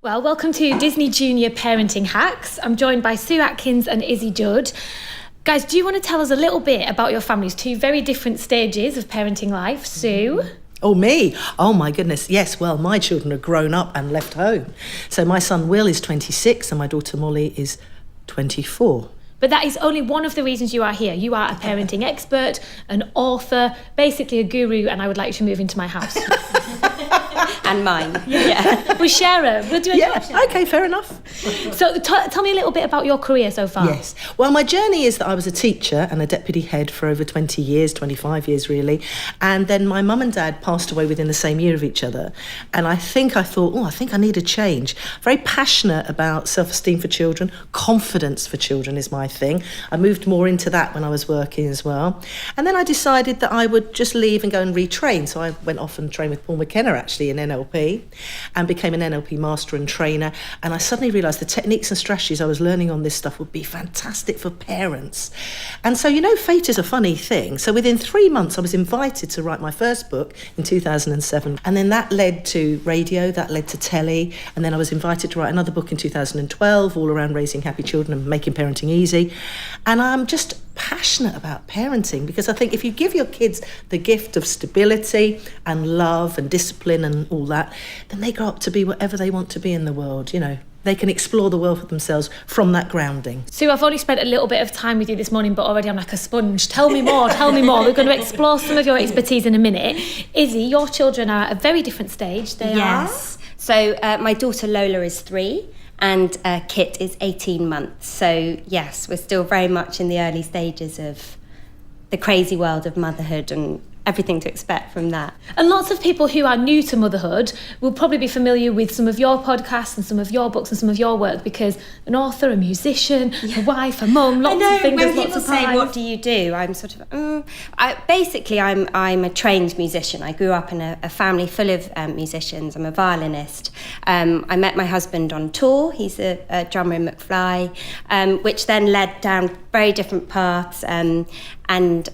Well, welcome to Disney Junior Parenting Hacks. I'm joined by Sue Atkins and Izzy Judd. Guys, do you want to tell us a little bit about your families? Two very different stages of parenting life. Sue? Oh, me? Oh, my goodness. Yes, well, my children are grown up and left home. So my son Will is 26 and my daughter Molly is 24. But that is only one of the reasons you are here. You are a parenting expert, an author, basically a guru, and I would like you to move into my house. And mine. Yeah. We share them. We'll do a job share. Okay, fair enough. So tell me a little bit about your career so far. Yes. Well, my journey is that I was a teacher and a deputy head for over 20 years, 25 years really. And then my mum and dad passed away within the same year of each other. And I thought, I think I need a change. Very passionate about self-esteem for children. Confidence for children is my thing. I moved more into that when I was working as well. And then I decided that I would just leave and go and retrain. So I went off and trained with Paul McKenna actually in NLP and became an NLP master and trainer. And I suddenly realised the techniques and strategies I was learning on this stuff would be fantastic for parents. And so, fate is a funny thing. So within 3 months, I was invited to write my first book in 2007. And then that led to radio, that led to telly. And then I was invited to write another book in 2012, all around raising happy children and making parenting easy. And I'm just passionate about parenting because I think if you give your kids the gift of stability and love and discipline and all that, then they grow up to be whatever they want to be in the world, They can explore the world for themselves from that grounding. Sue, I've only spent a little bit of time with you this morning, but already I'm like a sponge. Tell me more, tell me more. We're going to explore some of your expertise in a minute. Izzy, your children are at a very different stage. They are? So my daughter Lola is 3 and Kit is 18 months. So yes, we're still very much in the early stages of the crazy world of motherhood and everything to expect from that. And lots of people who are new to motherhood will probably be familiar with some of your podcasts and some of your books and some of your work because an author, a musician, a wife, a mum, lots of fingers, when lots people of say, pies. what do you do? I'm sort of, I'm a trained musician. I grew up in a family full of musicians. I'm a violinist. I met my husband on tour. He's a drummer in McFly, which then led down very different paths. And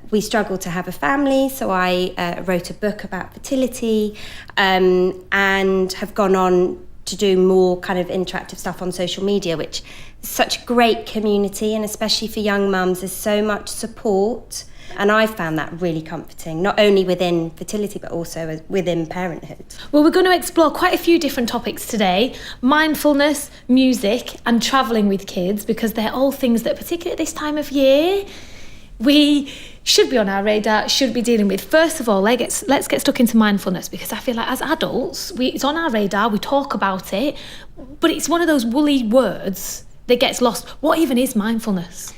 we struggled to have a family, so I wrote a book about fertility and have gone on to do more kind of interactive stuff on social media, which is such a great community, and especially for young mums, there's so much support. And I found that really comforting, not only within fertility, but also within parenthood. Well, we're going to explore quite a few different topics today. Mindfulness, music, and travelling with kids, because they're all things that, particularly at this time of year, we should be on our radar, should be dealing with. First of all, let's get stuck into mindfulness, because I feel like as adults, it's on our radar, we talk about it, but it's one of those woolly words that gets lost. What even is mindfulness?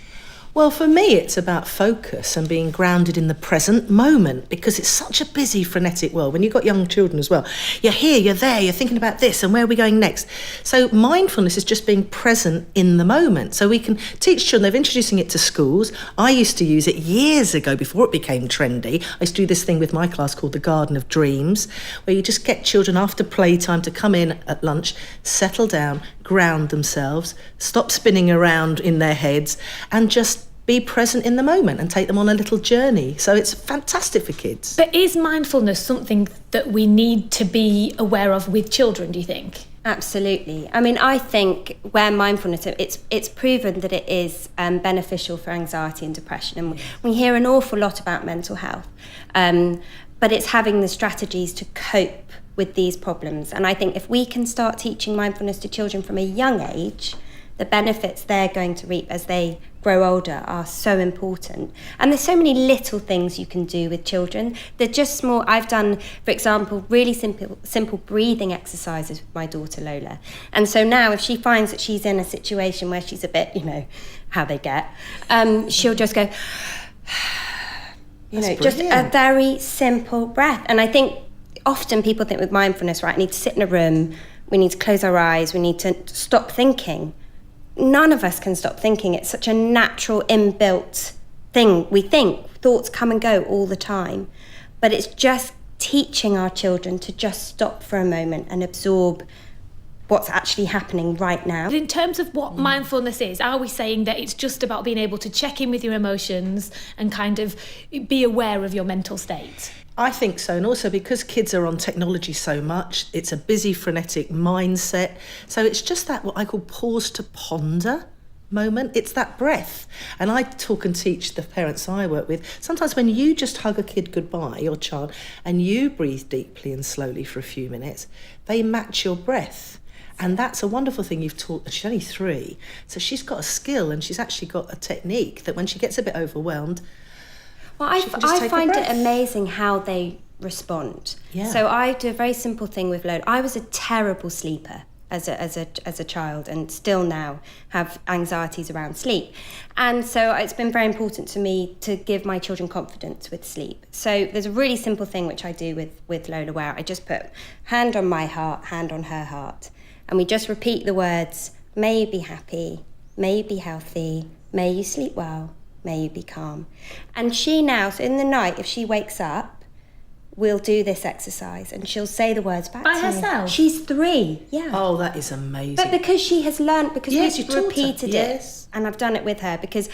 Well, for me, it's about focus and being grounded in the present moment because it's such a busy, frenetic world. When you've got young children as well, you're here, you're there, you're thinking about this and where are we going next? So mindfulness is just being present in the moment. So we can teach children, they're introducing it to schools. I used to use it years ago before it became trendy. I used to do this thing with my class called the Garden of Dreams, where you just get children after playtime to come in at lunch, settle down, ground themselves, stop spinning around in their heads and just be present in the moment and take them on a little journey. So it's fantastic for kids. But is mindfulness something that we need to be aware of with children, do you think? Absolutely. I mean, I think where mindfulness, it's proven that it is beneficial for anxiety and depression. And we hear an awful lot about mental health, but it's having the strategies to cope with these problems. And I think if we can start teaching mindfulness to children from a young age, the benefits they're going to reap as they grow older are so important. And there's so many little things you can do with children. They're just small. I've done, for example, really simple breathing exercises with my daughter Lola. And so now if she finds that she's in a situation where she's a bit, how they get, she'll just go, just a very simple breath. And I think often people think with mindfulness, right, I need to sit in a room, we need to close our eyes, we need to stop thinking. None of us can stop thinking. It's such a natural, inbuilt thing. We think, thoughts come and go all the time. But it's just teaching our children to just stop for a moment and absorb what's actually happening right now. In terms of what mindfulness is, are we saying that it's just about being able to check in with your emotions and kind of be aware of your mental state? I think so, and also because kids are on technology so much, it's a busy, frenetic mindset. So it's just that what I call pause to ponder moment. It's that breath. And I talk and teach the parents I work with. Sometimes when you just hug a kid goodbye, your child, and you breathe deeply and slowly for a few minutes, they match your breath. And that's a wonderful thing you've taught. She's only 3, so she's got a skill and she's actually got a technique that when she gets a bit overwhelmed, well, I find it amazing how they respond. Yeah. So I do a very simple thing with Lola. I was a terrible sleeper as a child, and still now have anxieties around sleep. And so it's been very important to me to give my children confidence with sleep. So there's a really simple thing which I do with Lola, where I just put hand on my heart, hand on her heart, and we just repeat the words, may you be happy, may you be healthy, may you sleep well, may you be calm. And she now, so in the night, if she wakes up, we'll do this exercise and she'll say the words back By to herself? me. She's 3, yeah. oh, that is amazing. But because she has learnt, because Yes, we've you taught her. repeated Yes. it, and I've done it with her, because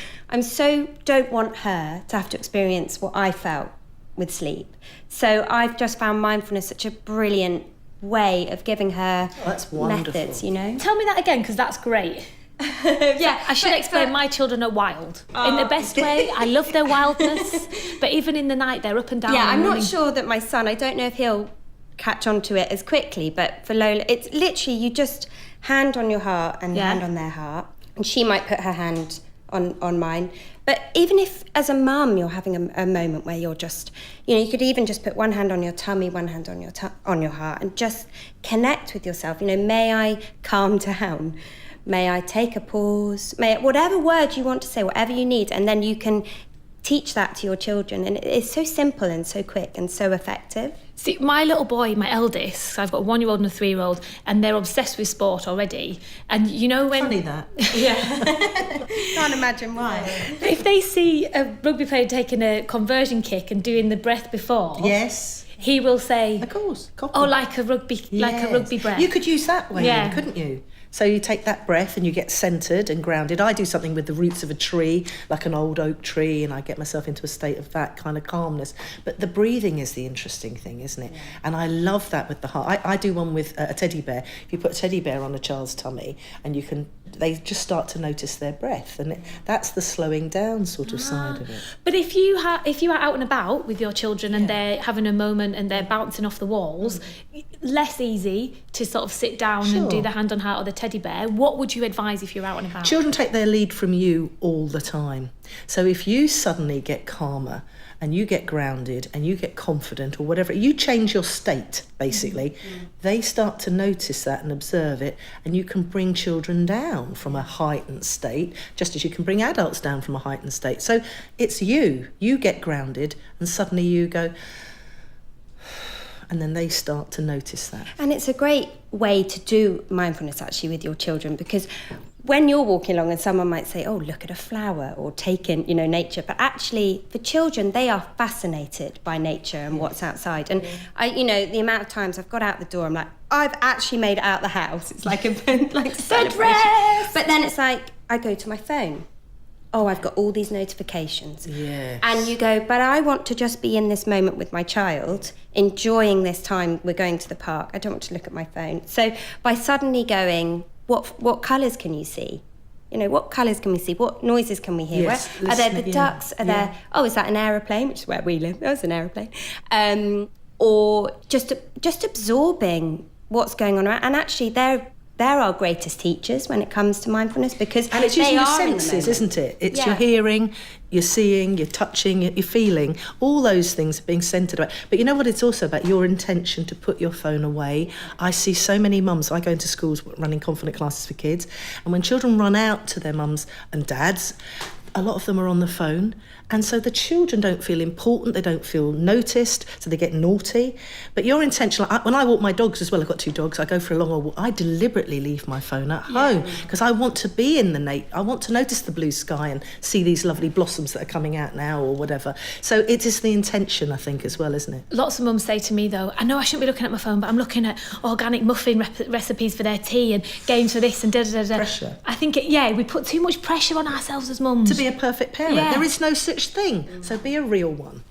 don't want her to have to experience what I felt with sleep. So I've just found mindfulness such a brilliant way of giving her that's wonderful. methods, you know. Tell me that again, because that's great. Yeah, I should explain, my children are wild. In the best way. I love their wildness. But even in the night, they're up and down. Yeah, and I'm running. not sure that my son, I don't know if he'll catch on to it as quickly, but for Lola, it's literally you just hand on your heart and hand on their heart. And she might put her hand on mine. But even if, as a mum, you're having a moment where you're just, you could even just put one hand on your tummy, one hand on your heart, and just connect with yourself. May I calm down? May I take a pause? Whatever word you want to say, whatever you need, and then you can teach that to your children. And it's so simple and so quick and so effective. See, my little boy, my eldest, I've got a 1-year-old and a 3-year-old, and they're obsessed with sport already. And when... Funny that. Yeah. Can't imagine why. If they see a rugby player taking a conversion kick and doing the breath before... Yes. He will say... Of course. Copy. Oh, like a rugby breath. You could use that way, Yeah. couldn't you? So you take that breath and you get centred and grounded. I do something with the roots of a tree, like an old oak tree, and I get myself into a state of that kind of calmness. But the breathing is the interesting thing, isn't it? Yeah. And I love that with the heart. I do one with a teddy bear. If you put a teddy bear on a child's tummy, and they just start to notice their breath, and that's the slowing down sort of side of it. But if you are out and about with your children and they're having a moment and they're bouncing off the walls, less easy to sort of sit down and do the hand on heart or the teddy bear. What would you advise if you're out and about? Children take their lead from you all the time. So if you suddenly get calmer and you get grounded and you get confident or whatever, you change your state, basically, they start to notice that and observe it, and you can bring children down from a heightened state, just as you can bring adults down from a heightened state. So it's you get grounded and suddenly you go... and then they start to notice that. And it's a great way to do mindfulness actually with your children, because when you're walking along and someone might say, oh, look at a flower, or take in, nature, but actually for children, they are fascinated by nature and what's outside. And the amount of times I've got out the door, I'm like, I've actually made it out the house. It's like a celebration. But then it's like, I go to my phone. Oh, I've got all these notifications. Yes. And you go, but I want to just be in this moment with my child, enjoying this time. We're going to the park. I don't want to look at my phone. So by suddenly going, what colours can you see? What colours can we see? What noises can we hear? Yes, Are there the ducks? Are there, is that an aeroplane? Which is where we live. That's an aeroplane. Or just absorbing what's going on around. And actually they're our greatest teachers when it comes to mindfulness, because and it's using your senses, isn't it? It's your hearing, your seeing, your touching, your feeling. All those things are being centred about. But you know what? It's also about your intention to put your phone away. I see so many mums. I go into schools running confident classes for kids, and when children run out to their mums and dads, a lot of them are on the phone, and so the children don't feel important, they don't feel noticed, so they get naughty. But you're intentional. When I walk my dogs as well, I've got 2 dogs, I go for a long walk, I deliberately leave my phone at home, because I want to be in the nature, I want to notice the blue sky and see these lovely blossoms that are coming out now or whatever. So it is the intention, I think, as well, isn't it? Lots of mums say to me, though, I know I shouldn't be looking at my phone, but I'm looking at organic muffin recipes for their tea and games for this and da-da-da-da. Pressure. I think, we put too much pressure on ourselves as mums. To be a perfect parent. There is no such thing. So be a real one.